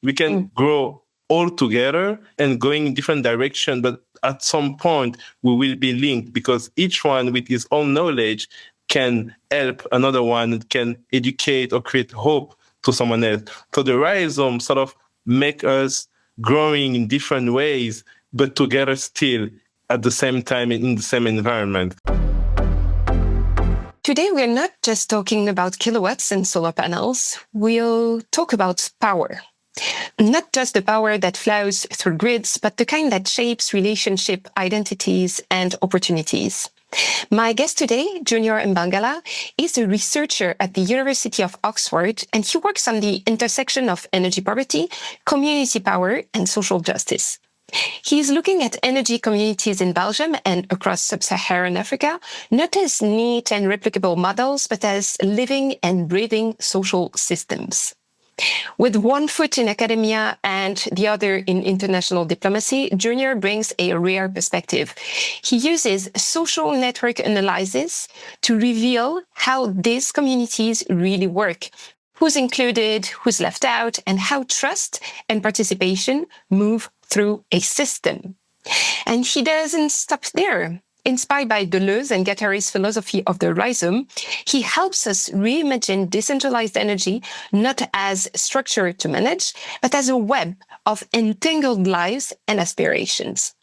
We can grow all together and going in different direction, but at some point we will be linked because each one with his own knowledge can help another one, can educate or create hope to someone else. So the rhizome sort of make us growing in different ways, but together still at the same time in the same environment. Today, we're not just talking about kilowatts and solar panels. We'll talk about power. Not just the power that flows through grids, but the kind that shapes relationship, identities, and opportunities. My guest today, Junior Mbangala, is a researcher at the University of Oxford, and he works on the intersection of energy poverty, community power, and social justice. He's looking at energy communities in Belgium and across sub-Saharan Africa, not as neat and replicable models, but as living and breathing social systems. With one foot in academia and the other in international diplomacy, Junior brings a rare perspective. He uses social network analysis to reveal how these communities really work, who's included, who's left out, and how trust and participation move through a system. And he doesn't stop there. Inspired by Deleuze and Guattari's philosophy of the rhizome, he helps us reimagine decentralized energy not as structure to manage, but as a web of entangled lives and aspirations.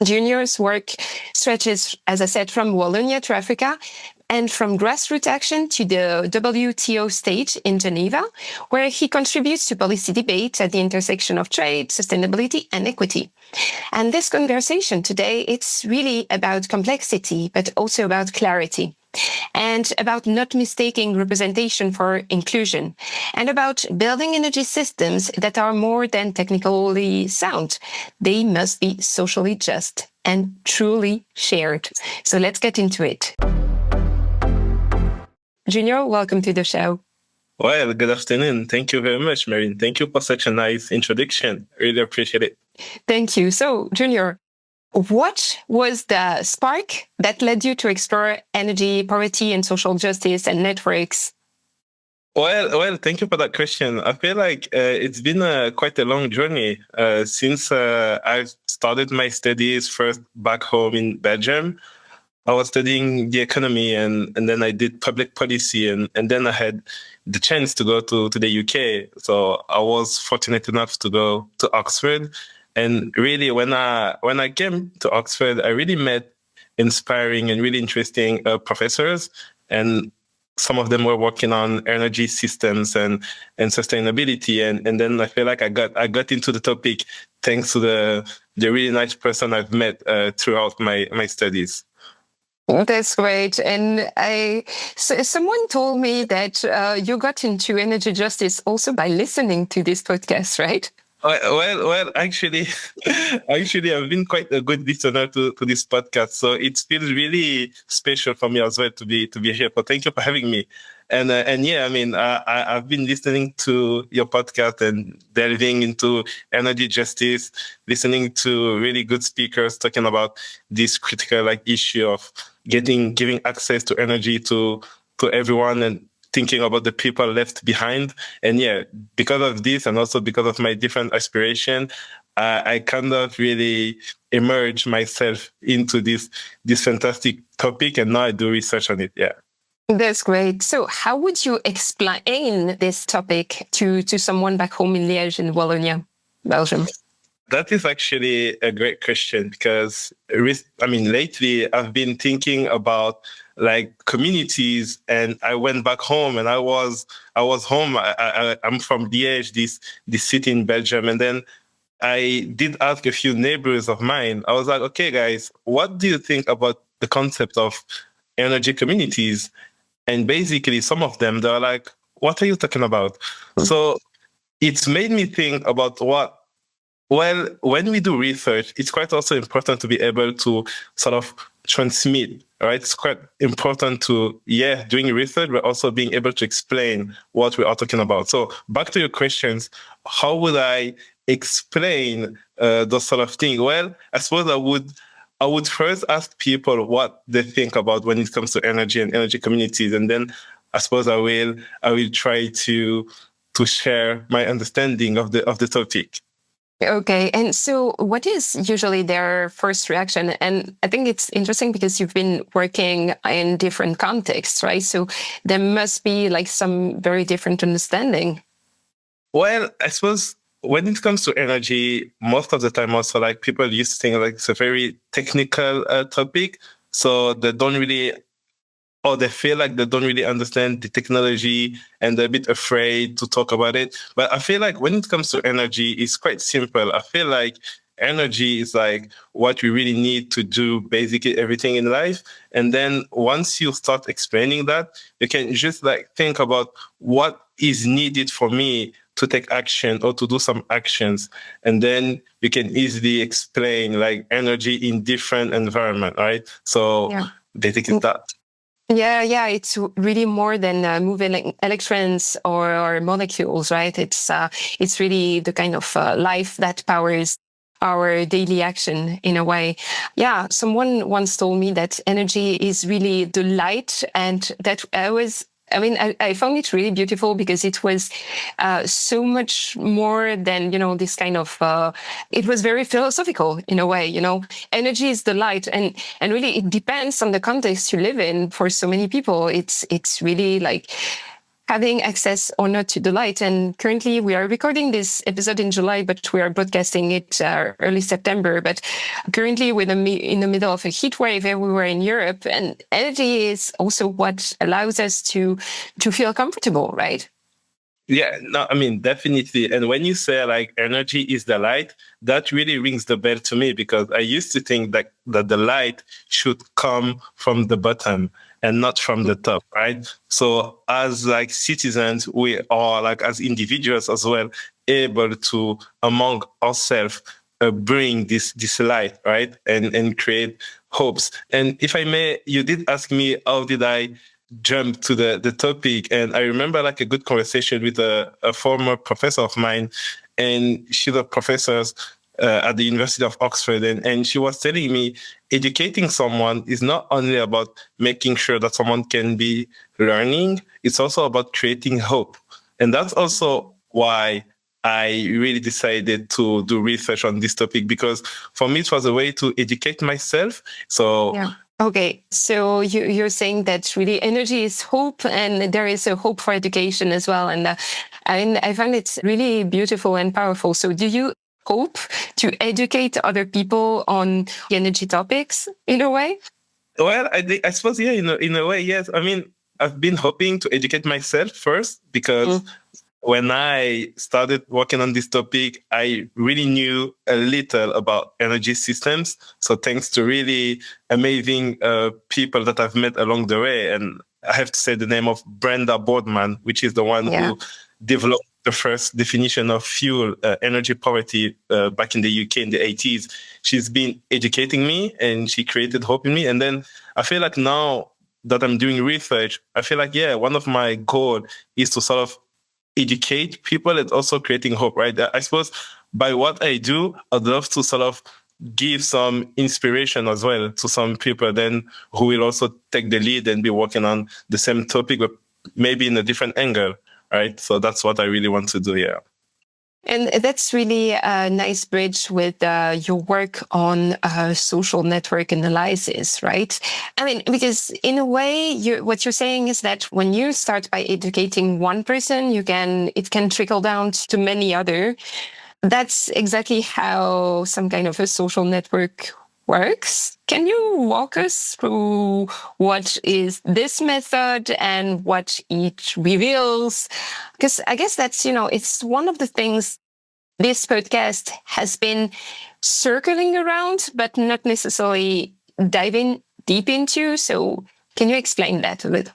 Junior's work stretches, as I said, from Wallonia to Africa, and from grassroots action to the WTO stage in Geneva, where he contributes to policy debates at the intersection of trade, sustainability, and equity. And this conversation today, it's really about complexity, but also about clarity, and about not mistaking representation for inclusion, and about building energy systems that are more than technically sound. They must be socially just and truly shared. So let's get into it. Junior, welcome to the show. Well, good afternoon. Thank you very much, Marine. Thank you for such a nice introduction. Really appreciate it. Thank you. So, Junior, what was the spark that led you to explore energy poverty and social justice and networks? Well, thank you for that question. I feel like it's been quite a long journey since I started my studies first back home in Belgium. I was studying the economy and then I did public policy and then I had the chance to go to the UK. So I was fortunate enough to go to Oxford. And really, when I came to Oxford, I really met inspiring and really interesting professors. And some of them were working on energy systems and sustainability. And then I feel like I got into the topic thanks to the really nice person I've met throughout my studies. That's great. And someone told me that you got into energy justice also by listening to this podcast, right? Well, actually, I've been quite a good listener to this podcast, so it feels really special for me as well to be here. So thank you for having me. And yeah, I mean, I've been listening to your podcast and delving into energy justice, listening to really good speakers talking about this critical issue of giving access to energy to everyone and thinking about the people left behind. And yeah, because of this and also because of my different aspiration, I kind of really emerged myself into this fantastic topic, and now I do research on it. Yeah. That's great. So how would you explain this topic to someone back home in Liège in Wallonia, Belgium? That is actually a great question because, lately I've been thinking about communities, and I went back home and I was home. I'm from Liège, this city in Belgium. And then I did ask a few neighbors of mine. I was like, okay, guys, what do you think about the concept of energy communities? And basically some of them, they're like, what are you talking about? So it's made me think about when we do research, it's quite also important to be able to sort of transmit, right? It's quite important to, doing research, but also being able to explain what we are talking about. So back to your questions, how would I explain those sort of things? Well, I suppose I would first ask people what they think about when it comes to energy and energy communities. And then I suppose I will try to to share my understanding of the topic. Okay. And so what is usually their first reaction? And I think it's interesting because you've been working in different contexts, right? So there must be like some very different understanding. Well, I suppose when it comes to energy, most of the time also like people used to think like it's a very technical topic. So they don't really, or they feel like they don't really understand the technology and they're a bit afraid to talk about it. But I feel like when it comes to energy, it's quite simple. I feel like energy is like what we really need to do basically everything in life. And then once you start explaining that, you can just like think about what is needed for me to take action or to do some actions. And then you can easily explain like energy in different environment, right? So Yeah. basically that. Yeah, it's really more than moving electrons or molecules, right? It's really the kind of life that powers our daily action in a way. Yeah, someone once told me that energy is really the light, and that I found it really beautiful because it was so much more than, this kind of, it was very philosophical in a way, energy is the light, and really it depends on the context you live in. For so many people, it's really like having access or not to the light. And currently we are recording this episode in July, but we are broadcasting it early September. But currently we're in the middle of a heat wave everywhere in Europe, and energy is also what allows us to feel comfortable, right? Yeah, no, I mean, definitely. And when you say like energy is the light, that really rings the bell to me because I used to think that the light should come from the bottom and not from the top, right? So as like citizens, we are like as individuals as well able to among ourselves bring this light, right? And create hopes. And if I may, you did ask me how did I jump to the topic. And I remember like a good conversation with a former professor of mine, and she's a professor at the University of Oxford. And she was telling me educating someone is not only about making sure that someone can be learning, it's also about creating hope. And that's also why I really decided to do research on this topic, because for me, it was a way to educate myself. So yeah. Okay, so you're saying that really energy is hope, and there is a hope for education as well. And I find it really beautiful and powerful. So do you hope to educate other people on energy topics in a way? Well, I suppose, yeah, in a way, yes. I mean, I've been hoping to educate myself first because when I started working on this topic, I really knew a little about energy systems. So thanks to really amazing people that I've met along the way. And I have to say the name of Brenda Boardman, which is the one Yeah. who developed the first definition of fuel energy poverty back in the UK in the 80s. She's been educating me and she created hope in me. And then I feel like now that I'm doing research, I feel like, yeah, one of my goals is to sort of educate people and also creating hope, right? I suppose by what I do, I'd love to sort of give some inspiration as well to some people then who will also take the lead and be working on the same topic, but maybe in a different angle, right? So that's what I really want to do, yeah. And that's really a nice bridge with your work on social network analysis, right? I mean, because in a way, what you're saying is that when you start by educating one person, it can trickle down to many other. That's exactly how some kind of a social network works. Can you walk us through what is this method and what it reveals? Because I guess that's, it's one of the things this podcast has been circling around, but not necessarily diving deep into. So can you explain that a little?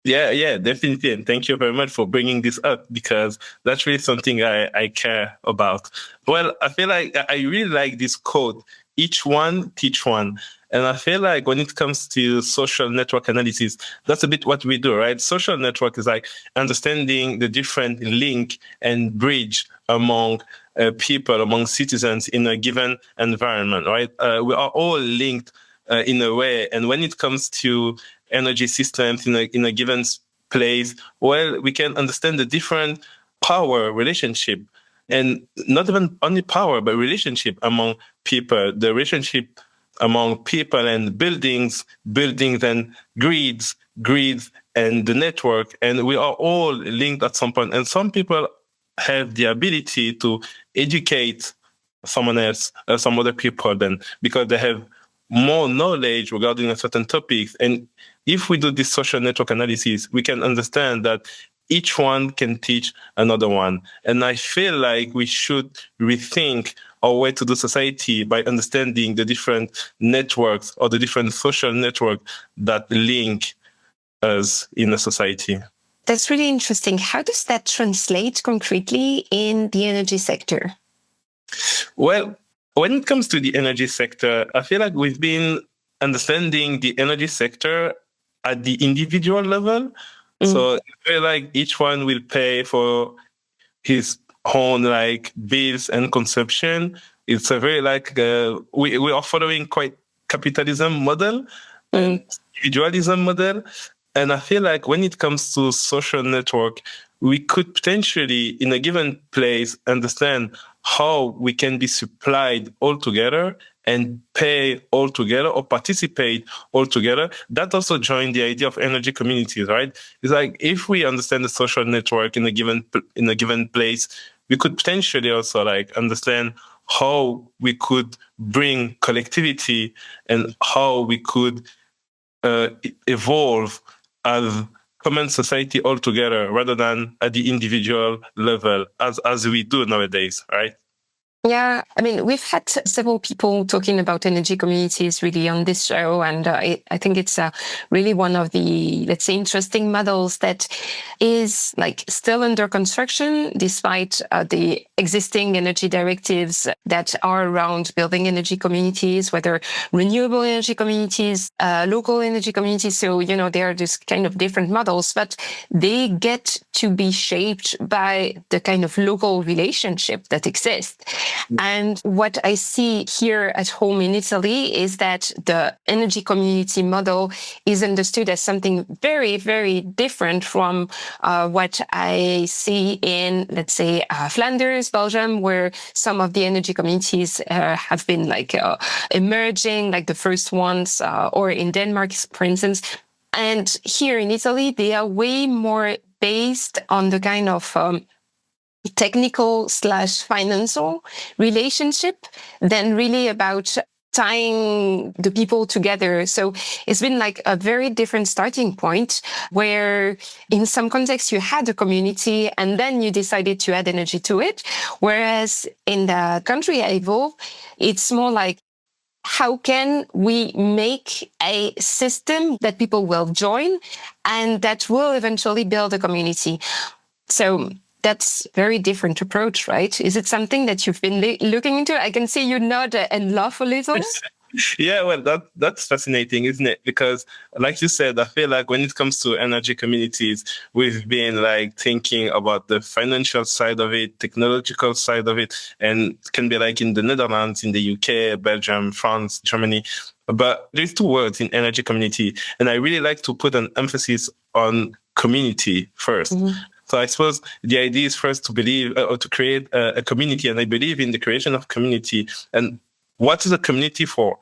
Yeah, definitely. And thank you very much for bringing this up because that's really something I care about. Well, I feel like I really like this quote, each one, teach one. And I feel like when it comes to social network analysis, that's a bit what we do, right? Social network is like understanding the different link and bridge among people, among citizens in a given environment, right? We are all linked in a way. And when it comes to energy systems in a given place, well, we can understand the different power relationship, and not even only power, but relationship among people, the relationship among people and buildings, buildings and grids and the network. And we are all linked at some point. And some people have the ability to educate someone else, some other people then, because they have more knowledge regarding a certain topics. And if we do this social network analysis, we can understand that each one can teach another one. And I feel like we should rethink our way to do society by understanding the different networks or the different social networks that link us in a society. That's really interesting. How does that translate concretely in the energy sector? Well, when it comes to the energy sector, I feel like we've been understanding the energy sector at the individual level. So I feel like each one will pay for his own like bills and consumption. It's a very like we are following quite capitalism model and individualism model. And I feel like when it comes to social network, we could potentially in a given place understand how we can be supplied all together and pay all together or participate all together. That also joined the idea of energy communities, right? It's like if we understand the social network in a given place, we could potentially also like understand how we could bring collectivity and how we could evolve as common society altogether rather than at the individual level as we do nowadays, right? Yeah, I mean, we've had several people talking about energy communities really on this show. And I think it's really one of the, let's say, interesting models that is like still under construction, despite the existing energy directives that are around building energy communities, whether renewable energy communities, local energy communities. So, there are just kind of different models, but they get to be shaped by the kind of local relationship that exists. And what I see here at home in Italy is that the energy community model is understood as something very, very different from what I see in, let's say, Flanders, Belgium, where some of the energy communities have been like emerging, like the first ones, or in Denmark, for instance. And here in Italy, they are way more based on the kind of technical/financial relationship than really about tying the people together. So it's been like a very different starting point where in some contexts you had a community and then you decided to add energy to it. Whereas in the country I evolve, it's more like, how can we make a system that people will join and that will eventually build a community? So that's a very different approach, right? Is it something that you've been looking into? I can see you nod and laugh a little. Yeah, well, that's fascinating, isn't it? Because, like you said, I feel like when it comes to energy communities, we've been like thinking about the financial side of it, technological side of it, and it can be like in the Netherlands, in the UK, Belgium, France, Germany. But there's two words in energy community, and I really like to put an emphasis on community first. So I suppose the idea is first to believe or to create a community, and I believe in the creation of community. And what is a community for?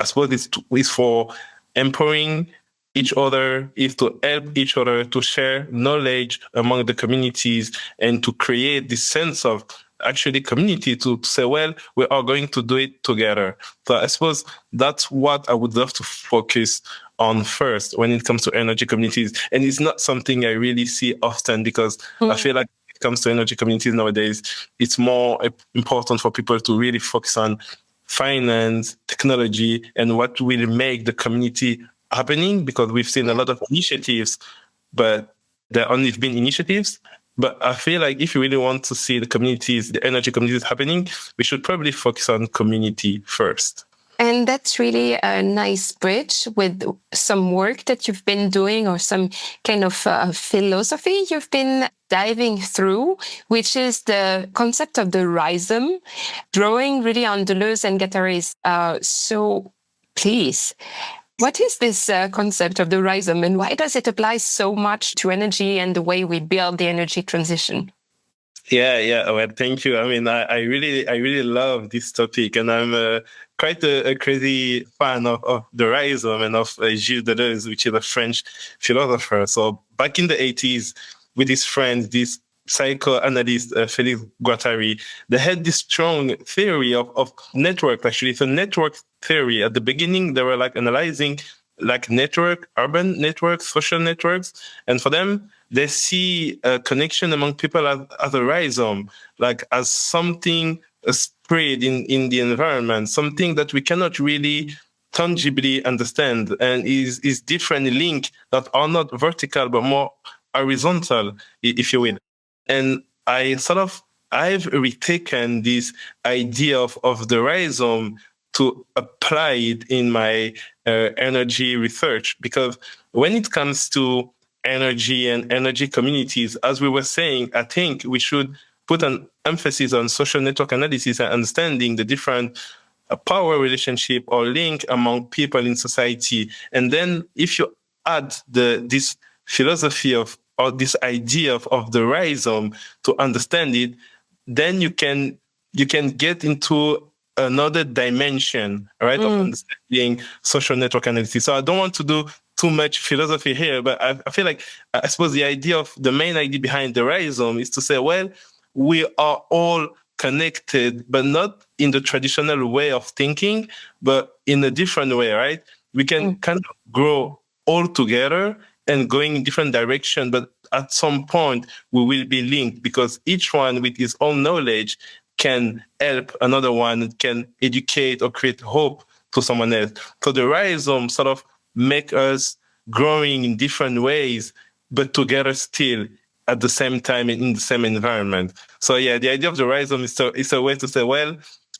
I suppose it's for empowering each other, is to help each other, to share knowledge among the communities, and to create this sense of actually community to say, well, we are going to do it together. So I suppose that's what I would love to focus on first when it comes to energy communities. And it's not something I really see often because I feel like when it comes to energy communities nowadays, it's more important for people to really focus on finance, technology, and what will make the community happening, because we've seen a lot of initiatives, but there only been initiatives. But I feel like if you really want to see the communities, the energy communities happening, we should probably focus on community first. And that's really a nice bridge with some work that you've been doing or some kind of philosophy you've been diving through, which is the concept of the rhizome, drawing really on Deleuze and Guattari's. So please, what is this concept of the rhizome and why does it apply so much to energy and the way we build the energy transition? Yeah, yeah. Well, thank you. I mean, I really love this topic, and I'm quite a crazy fan of the rhizome and of Gilles Deleuze, which is a French philosopher. So back in the 80s, with his friends, this psychoanalyst Félix Guattari, they had this strong theory of network. Actually, it's a network theory. At the beginning, they were like analyzing like network, urban networks, social networks, and for them, they see a connection among people as a rhizome, like as something spread in the environment, something that we cannot really tangibly understand, and is different link that are not vertical but more horizontal, if you will. And I've retaken this idea of the rhizome to apply it in my energy research, because when it comes to energy and energy communities, as we were saying, I think we should put an emphasis on social network analysis and understanding the different power relationship or link among people in society. And then if you add this philosophy of or this idea of the rhizome to understand it, then you can get into another dimension, right, of understanding social network analysis. So I don't want to do too much philosophy here, but I feel like I suppose the main idea behind the rhizome is to say, well, we are all connected, but not in the traditional way of thinking, but in a different way, right? We can kind of grow all together and going in different direction, but at some point we will be linked because each one with his own knowledge can help another one, can educate or create hope to someone else. So the rhizome sort of make us growing in different ways, but together still at the same time and in the same environment. So yeah, the idea of the rhizome is a way to say, well,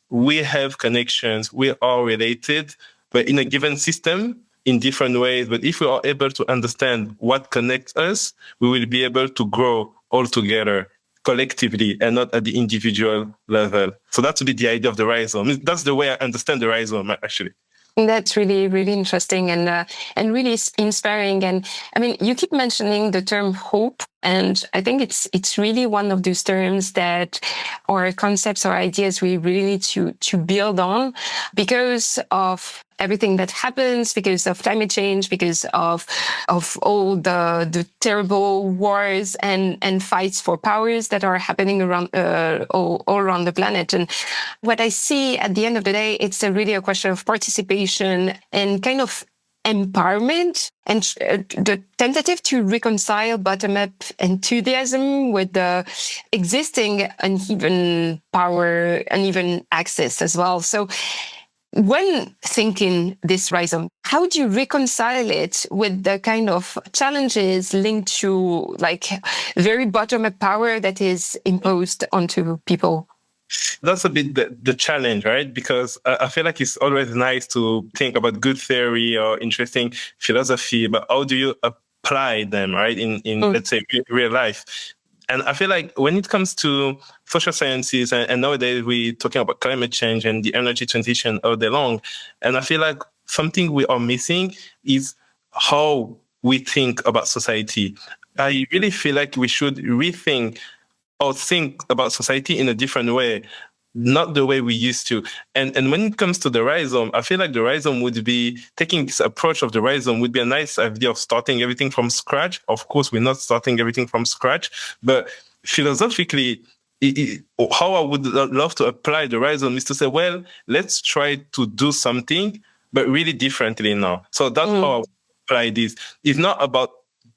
we have connections, we are related, but in a given system in different ways. But if we are able to understand what connects us, we will be able to grow all together collectively and not at the individual level. So that's really the idea of the rhizome. That's the way I understand the rhizome, actually. That's really, really interesting and really inspiring. And I mean, you keep mentioning the term hope, and I think it's really one of those terms that or concepts or ideas we really need to build on because of everything that happens, because of climate change, because of all the terrible wars and fights for powers that are happening around all around the planet. And what I see at the end of the day, it's really a question of participation and kind of empowerment and the tentative to reconcile bottom-up enthusiasm with the existing uneven power, uneven access as well. So when thinking this rhizome, how do you reconcile it with the kind of challenges linked to like very bottom-up power that is imposed onto people? That's a bit the challenge, right? Because I feel like it's always nice to think about good theory or interesting philosophy, but how do you apply them, right, in let's say, real life? And I feel like when it comes to social sciences, and nowadays we're talking about climate change and the energy transition all day long, and I feel like something we are missing is how we think about society. I really feel like we should rethink or think about society in a different way, not the way we used to. And when it comes to the rhizome, I feel like the rhizome would be taking this approach of the rhizome would be a nice idea of starting everything from scratch. Of course, we're not starting everything from scratch, but philosophically, how I would love to apply the rhizome is to say, well, let's try to do something, but really differently now. So that's how I would apply this. It's not about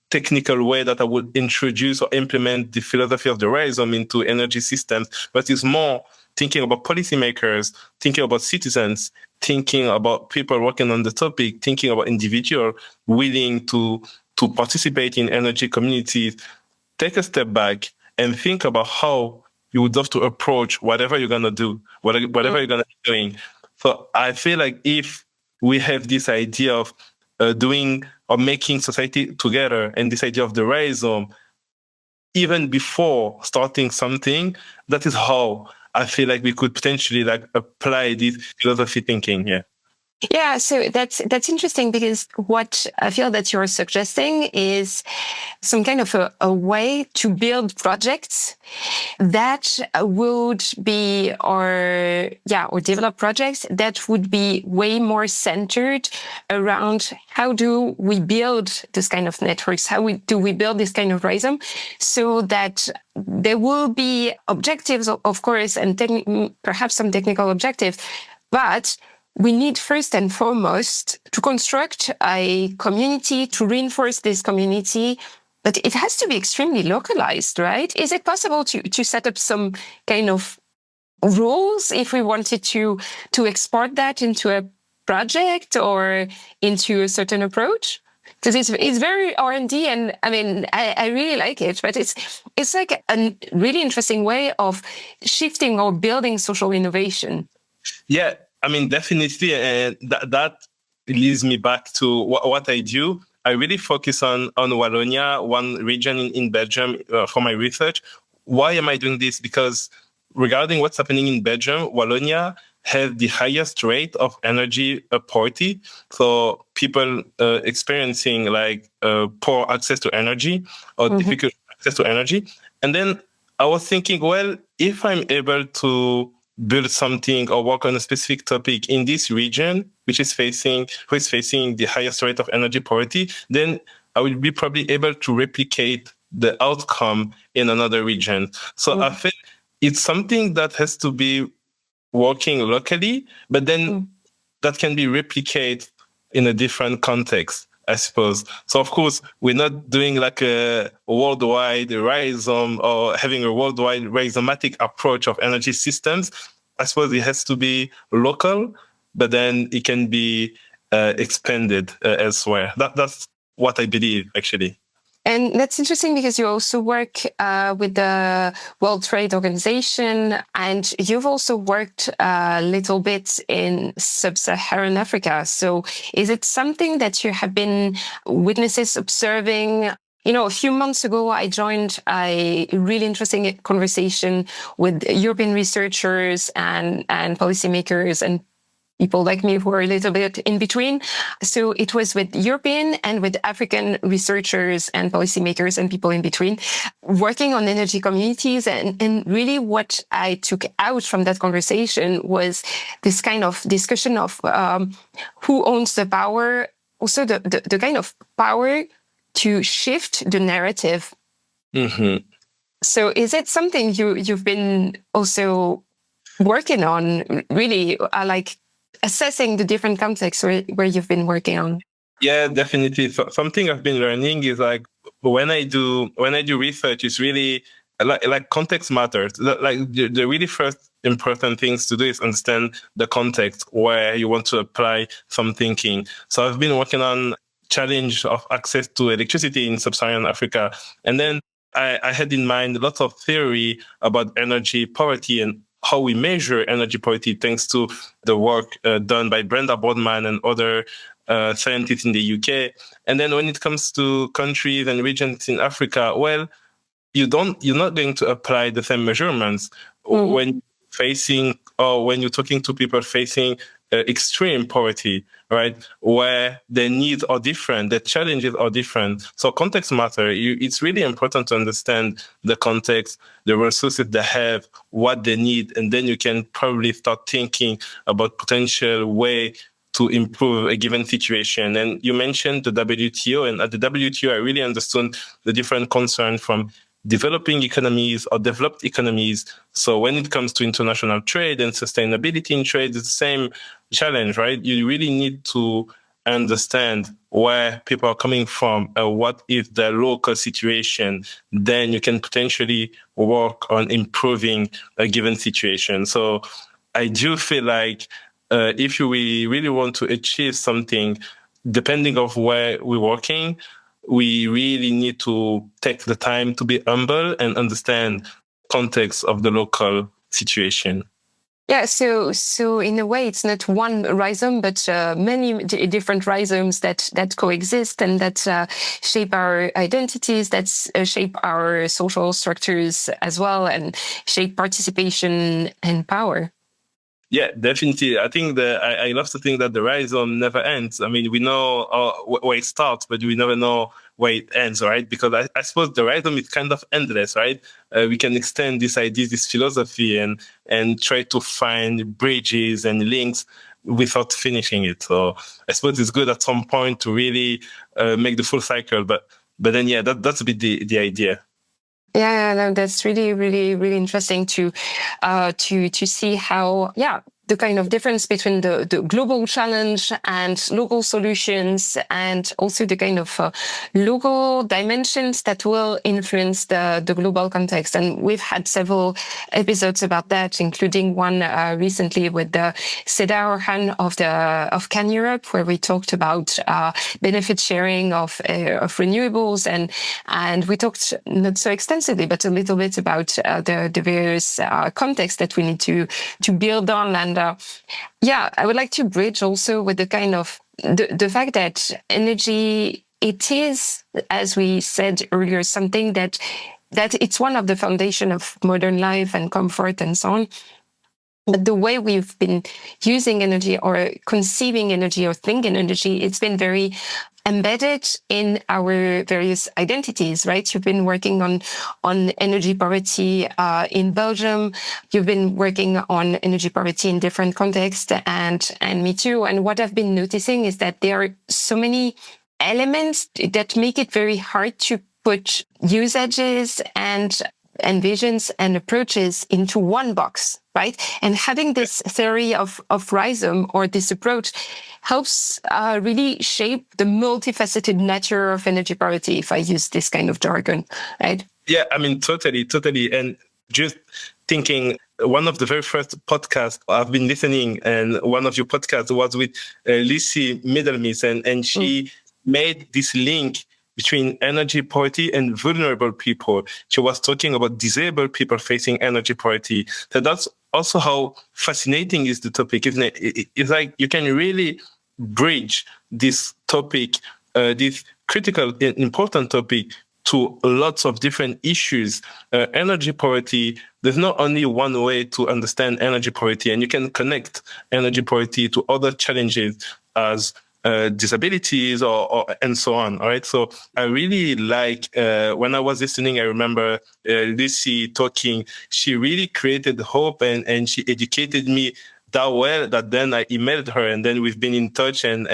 technical way that I would introduce or implement the philosophy of the rhizome into energy systems, but it's more thinking about policymakers, thinking about citizens, thinking about people working on the topic, thinking about individuals willing to participate in energy communities. Take a step back and think about how you would love to approach whatever you're gonna do, whatever you're gonna be doing. So I feel like if we have this idea of doing or making society together and this idea of the rhizome, even before starting something, that is how I feel like we could potentially like apply this philosophy thinking. Yeah. Yeah, so that's interesting because what I feel that you're suggesting is some kind of a way to build projects that would be, or develop projects that would be way more centered around how do we build this kind of networks? Do we build this kind of rhizome so that there will be objectives, of course, and perhaps some technical objectives, but we need first and foremost to construct a community, to reinforce this community, but it has to be extremely localized, right? Is it possible to set up some kind of rules if we wanted to export that into a project or into a certain approach? Because it's very R&D, and I mean I really like it, but it's like a really interesting way of shifting or building social innovation. Yeah, I mean, definitely. And that leads me back to what I do. I really focus on Wallonia, one region in Belgium, for my research. Why am I doing this? Because regarding what's happening in Belgium, Wallonia has the highest rate of energy poverty. So people experiencing like poor access to energy or difficult access to energy. And then I was thinking, well, if I'm able to build something or work on a specific topic in this region, who is facing the highest rate of energy poverty, then I will be probably able to replicate the outcome in another region. So I think it's something that has to be working locally, but then that can be replicated in a different context, I suppose. So of course, we're not doing like a worldwide rhizome or having a worldwide rhizomatic approach of energy systems. I suppose it has to be local, but then it can be expanded elsewhere. That's what I believe, actually. And that's interesting because you also work with the World Trade Organization, and you've also worked a little bit in sub-Saharan Africa. So is it something that you have been witnesses observing? You know, a few months ago, I joined a really interesting conversation with European researchers and policymakers and people like me who are a little bit in between. So it was with European and with African researchers and policymakers and people in between working on energy communities. And really what I took out from that conversation was this kind of discussion of who owns the power, also the kind of power to shift the narrative. So is it something you've been also working on, really, like assessing the different contexts where you've been working on? Yeah, definitely. So something I've been learning is like when I do research, it's really like context matters. Like the really first important things to do is understand the context where you want to apply some thinking. So I've been working on challenge of access to electricity in sub-Saharan Africa, and then I had in mind lots of theory about energy poverty and how we measure energy poverty, thanks to the work done by Brenda Boardman and other scientists in the UK. And then when it comes to countries and regions in Africa, well, you're not going to apply the same measurements when when you're talking to people facing extreme poverty, right? Where their needs are different, their challenges are different. So context matter. It's really important to understand the context, the resources they have, what they need, and then you can probably start thinking about potential way to improve a given situation. And you mentioned the WTO, and at the WTO, I really understood the different concerns from developing economies or developed economies. So when it comes to international trade and sustainability in trade, it's the same challenge, right? You really need to understand where people are coming from, what is the local situation. Then you can potentially work on improving a given situation. So I do feel like if we really want to achieve something, depending of where we're working, we really need to take the time to be humble and understand context of the local situation. Yeah, so in a way, it's not one rhizome, but many different rhizomes that coexist and that shape our identities, that shape our social structures as well, and shape participation and power. Yeah, definitely. I think I love to think that the rhizome never ends. I mean, we know where it starts, but we never know where it ends, right? Because I suppose the rhizome is kind of endless, right? We can extend this idea, this philosophy, and try to find bridges and links without finishing it. So I suppose it's good at some point to really make the full cycle. But then, yeah, that's a bit the idea. Yeah, no, that's really, really, really interesting to see how, yeah, the kind of difference between the global challenge and local solutions, and also the kind of local dimensions that will influence the global context. And we've had several episodes about that, including one recently with the sub-Saharan of Can Europe, where we talked about benefit sharing of renewables, and we talked not so extensively, but a little bit about the various contexts that we need to build on. And yeah, I would like to bridge also with the kind of the fact that energy, it is, as we said earlier, something that it's one of the foundation of modern life and comfort and so on. But the way we've been using energy or conceiving energy or thinking energy, it's been very embedded in our various identities, right? You've been working on energy poverty in Belgium. You've been working on energy poverty in different contexts, and me too. And what I've been noticing is that there are so many elements that make it very hard to put usages and visions and approaches into one box, right? And having this theory of rhizome, or this approach, helps really shape the multifaceted nature of energy poverty, if I use this kind of jargon, right? Yeah, I mean, totally. And just thinking, one of the very first podcasts I've been listening, and one of your podcasts was with Lucy Middlemis, and she made this link between energy poverty and vulnerable people. She was talking about disabled people facing energy poverty. So that's also how fascinating is the topic, isn't it? It's like you can really bridge this topic, this critical, important topic, to lots of different issues. Energy poverty, there's not only one way to understand energy poverty, and you can connect energy poverty to other challenges as disabilities and so on. All right. So I really like when I was listening, I remember Lucy talking. She really created hope, and she educated me that well that then I emailed her, and then we've been in touch, and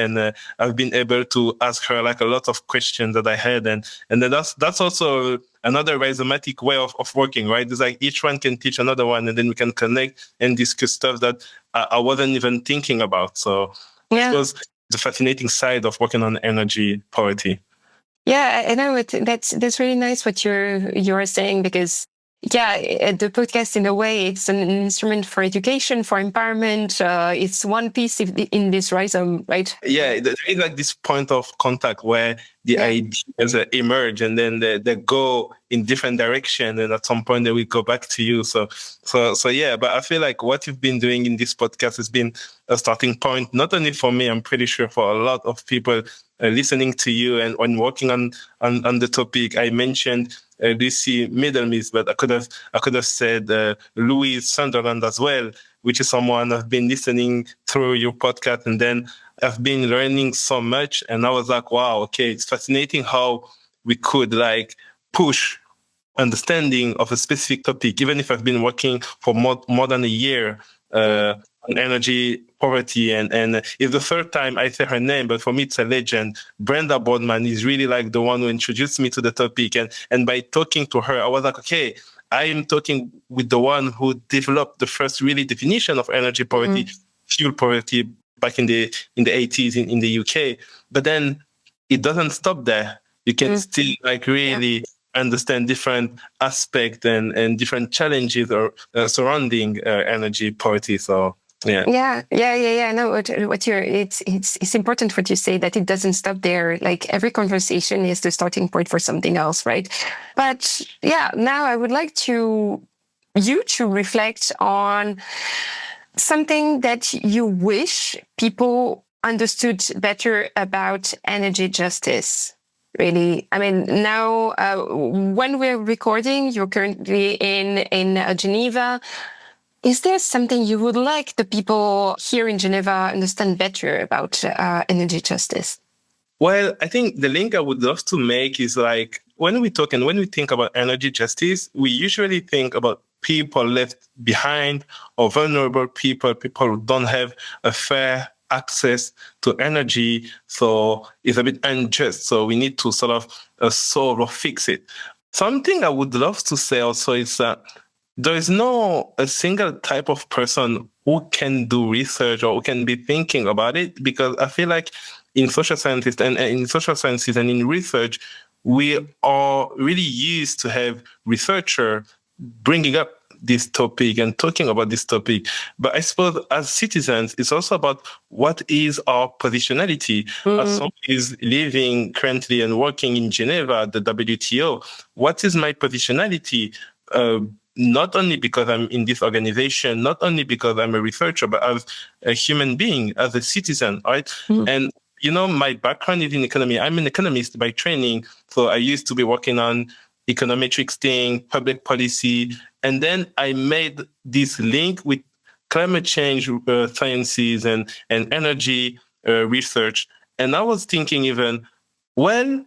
I've been able to ask her like a lot of questions that I had, and then that's also another rhizomatic way of working, right? It's like each one can teach another one, and then we can connect and discuss stuff that I wasn't even thinking about. So yeah. It was the fascinating side of working on energy poverty. Yeah, I know that's really nice what you're saying, because yeah, the podcast, in a way, it's an instrument for education, for empowerment. It's one piece in this rhizome, right? Yeah, there is like this point of contact where the ideas emerge, and then they go in different direction, and at some point they will go back to you. So yeah. But I feel like what you've been doing in this podcast has been a starting point, not only for me, I'm pretty sure for a lot of people listening to you and when working on the topic. I mentioned Lucy Middlemis, but I could have said Louise Sunderland as well, which is someone I've been listening through your podcast, and then I've been learning so much. And I was like, wow, okay, it's fascinating how we could like push understanding of a specific topic, even if I've been working for more than a year on energy poverty. And it's the third time I say her name, but for me, it's a legend. Brenda Boardman is really like the one who introduced me to the topic. And by talking to her, I was like, okay, I am talking with the one who developed the first really definition of energy poverty, fuel poverty, back in the 80s in the UK. But then it doesn't stop there. You can still like really understand different aspects and different challenges or surrounding energy poverty. So yeah. No, what you're, it's important what you say, that it doesn't stop there. Like every conversation is the starting point for something else, right? But yeah, now I would like you to reflect on something that you wish people understood better about energy justice. Really, I mean, now when we're recording, you're currently in Geneva. Is there something you would like the people here in Geneva understand better about energy justice? Well, I think the link I would love to make is like when we talk and when we think about energy justice, we usually think about people left behind or vulnerable people who don't have a fair access to energy. So it's a bit unjust. So we need to sort of solve or fix it. Something I would love to say also is that there is no a single type of person who can do research or who can be thinking about it, because I feel like in social sciences and in research, we are really used to have researcher bringing up this topic and talking about this topic. But I suppose as citizens, it's also about what is our positionality. As someone who is living currently and working in Geneva at the WTO, what is my positionality? Not only because I'm in this organization, not only because I'm a researcher, but as a human being, as a citizen, right? And my background is in economy. I'm an economist by training. So I used to be working on econometrics thing, public policy. And then I made this link with climate change sciences and energy research. And I was thinking even, well,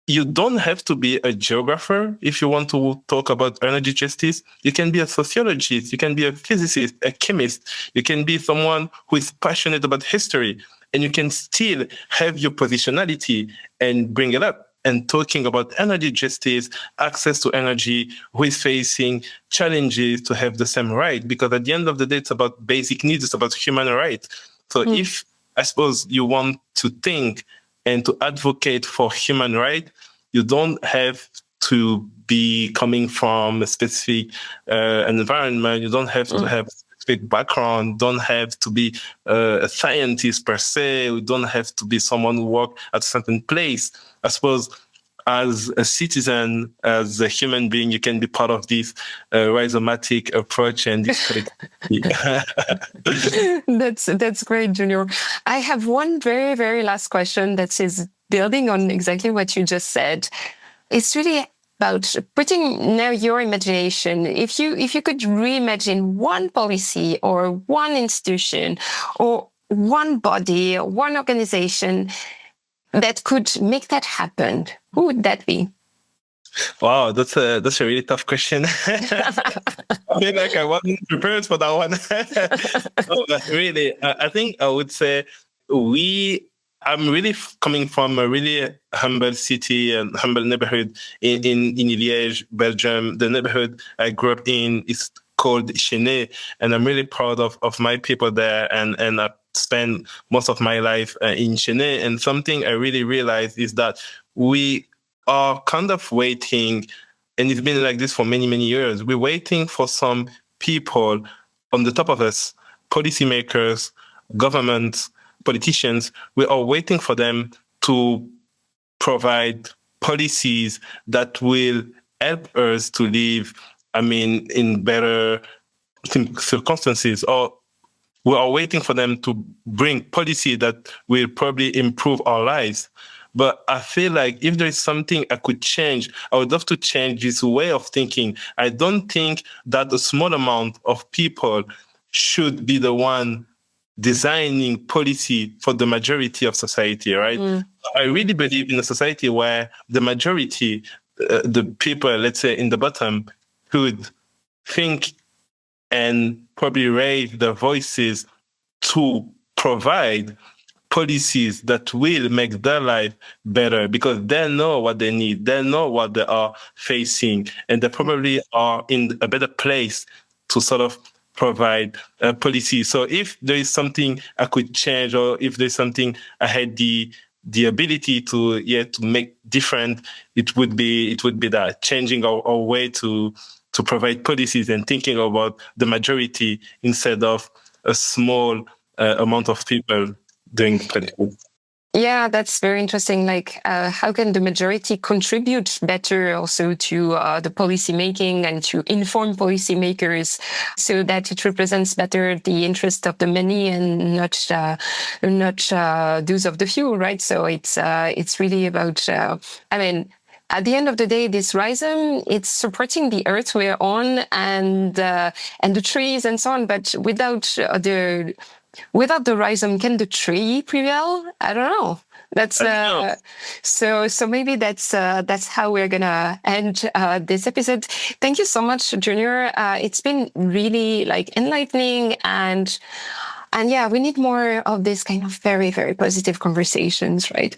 you don't have to be a geographer if you want to talk about energy justice. You can be a sociologist, you can be a physicist, a chemist, you can be someone who is passionate about history, and you can still have your positionality and bring it up and talking about energy justice, access to energy, who is facing challenges to have the same right. Because at the end of the day, it's about basic needs, it's about human rights. So if, I suppose, you want to think and to advocate for human rights, you don't have to be coming from a specific environment. You don't have to have a specific background. Don't have to be a scientist per se. You don't have to be someone who works at a certain place. I suppose as a citizen, as a human being, you can be part of this rhizomatic approach and this That's great, Junior. I have one very, very last question that is building on exactly what you just said. It's really about putting now your imagination. If you could reimagine one policy or one institution or one body or one organization that could make that happen, who would that be? Wow, that's a really tough question. I feel like I wasn't prepared for that one. No, but really, I think I would say I'm really coming from a really humble city and humble neighborhood in Liège, Belgium. The neighborhood I grew up in is called Chenet, and I'm really proud of my people there. And I spent most of my life in Chenet. And something I really realized is that we are kind of waiting, and it's been like this for many, many years. We're waiting for some people on the top of us, policymakers, governments, politicians. We are waiting for them to provide policies that will help us to live, in better circumstances, or we are waiting for them to bring policy that will probably improve our lives. But I feel like if there is something I could change, I would love to change this way of thinking. I don't think that a small amount of people should be the one designing policy for the majority of society, right? I really believe in a society where the majority, the people, let's say in the bottom, could think and probably raise their voices to provide policies that will make their life better, because they know what they need, they know what they are facing, and they probably are in a better place to sort of provide a policy. So if there is something I could change, or if there's something I had the ability to make different, it would be that changing our way to provide policies and thinking about the majority instead of a small amount of people doing politics. Yeah, that's very interesting. Like, how can the majority contribute better also to the policy making and to inform policymakers so that it represents better the interest of the many and not those of the few, right? So it's really about, at the end of the day, this rhizome, it's supporting the earth we're on and the trees and so on. But without the rhizome, can the tree prevail? I don't know. That's so maybe that's how we're gonna end this episode. Thank you so much, Junior. It's been really like enlightening and yeah, we need more of this kind of very, very positive conversations, right?